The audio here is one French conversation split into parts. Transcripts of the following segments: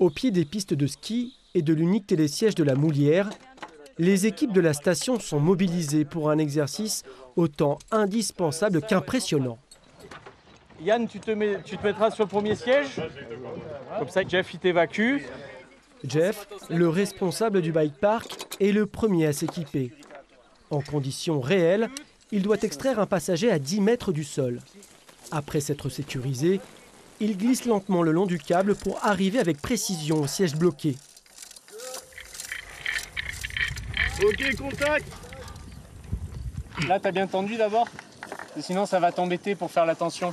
Au pied des pistes de ski et de l'unique télésiège de la Moulière, les équipes de la station sont mobilisées pour un exercice autant indispensable qu'impressionnant. Yann, tu te mettras sur le premier siège, comme ça Jeff il t'évacue. Jeff, le responsable du bike park, est le premier à s'équiper. En conditions réelles, il doit extraire un passager à 10 mètres du sol. Après s'être sécurisé, il glisse lentement le long du câble pour arriver avec précision au siège bloqué. Ok, contact. Là, t'as bien tendu d'abord, sinon ça va t'embêter pour faire la tension.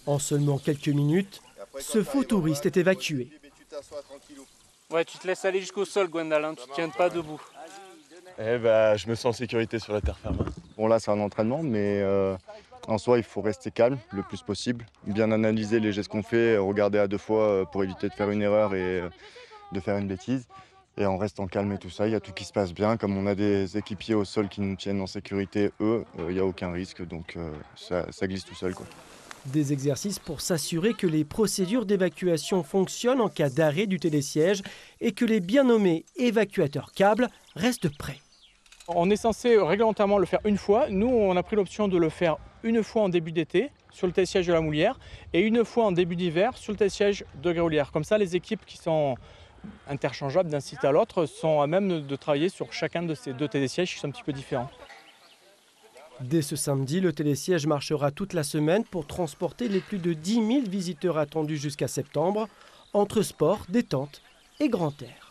En seulement quelques minutes, ce faux touriste est évacué. Ouais, tu te laisses aller jusqu'au sol, Gwendal, hein, tu ne tiens pas debout. Je me sens en sécurité sur la terre ferme. Bon, là, c'est un entraînement, mais en soi, il faut rester calme le plus possible. Bien analyser les gestes qu'on fait, regarder à deux fois pour éviter de faire une erreur et de faire une bêtise. Et en restant calme et tout ça, il y a tout qui se passe bien. Comme on a des équipiers au sol qui nous tiennent en sécurité, eux, il n'y a aucun risque, donc ça glisse tout seul, quoi. Des exercices pour s'assurer que les procédures d'évacuation fonctionnent en cas d'arrêt du télésiège et que les bien nommés évacuateurs câbles restent prêts. On est censé réglementairement le faire une fois. Nous, on a pris l'option de le faire une fois en début d'été sur le télésiège de la Moulière et une fois en début d'hiver sur le télésiège de Groslière. Comme ça, les équipes qui sont interchangeables d'un site à l'autre sont à même de travailler sur chacun de ces deux télésièges qui sont un petit peu différents. Dès ce samedi, le télésiège marchera toute la semaine pour transporter les plus de 10 000 visiteurs attendus jusqu'à septembre, entre sport, détente et grand air.